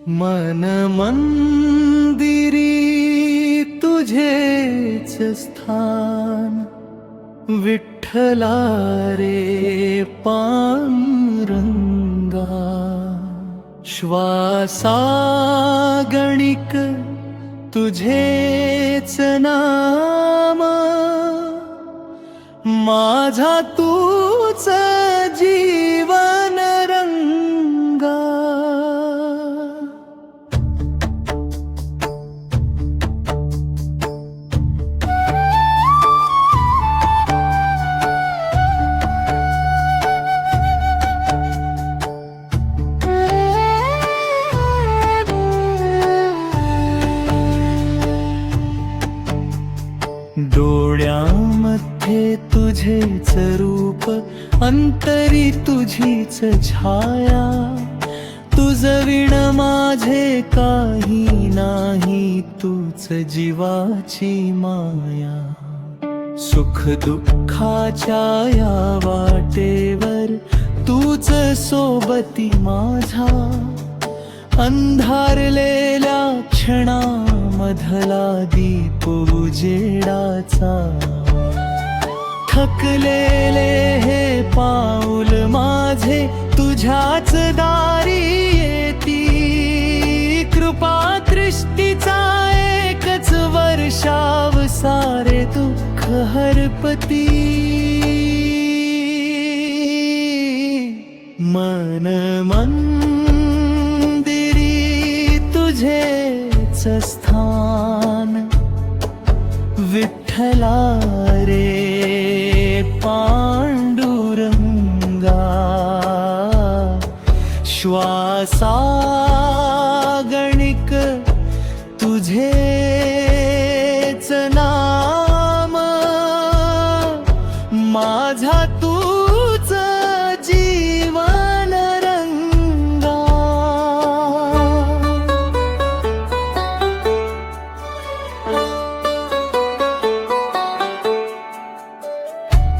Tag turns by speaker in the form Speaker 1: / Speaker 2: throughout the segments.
Speaker 1: मन मंदिरी तुझेच स्थान, विठ्ठला रे पांडुरंगा. श्वासागणिक तुझेच नाम, माझा तूच जीवन रंगा. डोळ्यामध्ये तुझेच रूप, अंतरी तुझीच छाया. तुझ विण माझे काही नाही, तूच जीवाची माया. सुख दुःखाच्या या वाटेवर तूच सोबती माझा. अंधारलेल्या क्षणामधला दीप उजेडाचा. थकलेले हे पाऊल माझे तुझ्याच दारी येती. कृपा दृष्टीचा एकच वर्षाव सारे दुःख हरपती. मन मंदिरी तुझेच स्थान, विठ्ठला रे पांडुरंगा. श्वासागणिक तुझेच नाम, माझा तूच जीवन रंगा.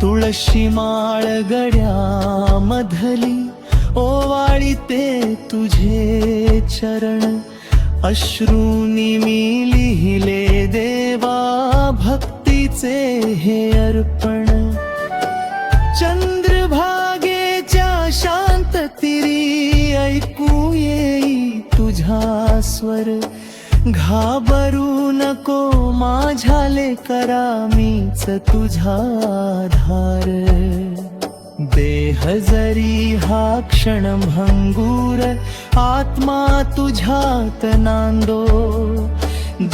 Speaker 1: तुळशी माळ गळ्यामधली ओवाळीते तुझे चरण. अश्रूंनी मी लिहिले देवा भक्तीचे हे अर्पण. चंद्रभागेच्या शांत तीरी ऐकू येई तुझा स्वर. घाबरू नको माझ्या लेकरा, मीच तुझा आधार. देह जरी हा क्षण भंगूर, आत्मा तुझ्यात नांदो.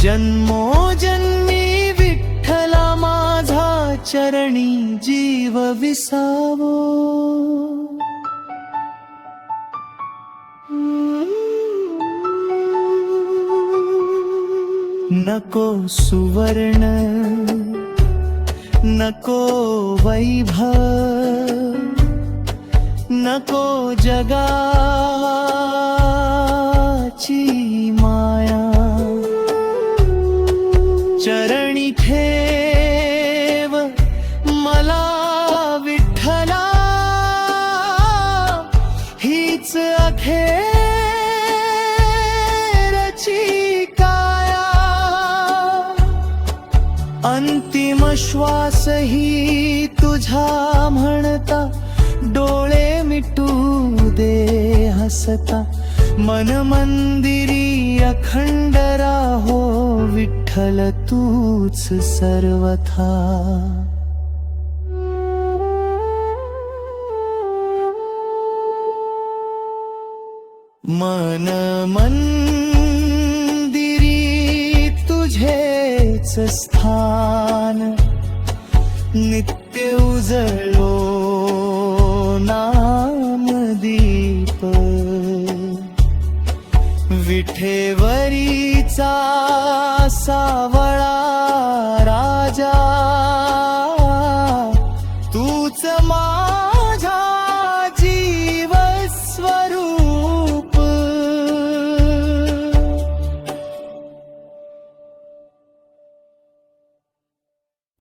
Speaker 1: जन्मोजन्मी विठ्ठला माझा, चरणी जीव विसावो. नको सुवर्ण, नको वैभव, नको जगाची माया. चरणी ठेव मला विठ्ठला, हीच अखेरची काया. अंतिम श्वास ही तुझा म्हणता, डोळे मिटू दे हसता. मन मंदिरी अखंड राहो, विठ्ठल तूच सर्वथा. मन मंदिरी तुझेच स्थान, नित्य उजळो नामदीप. विठेवरीचा सावर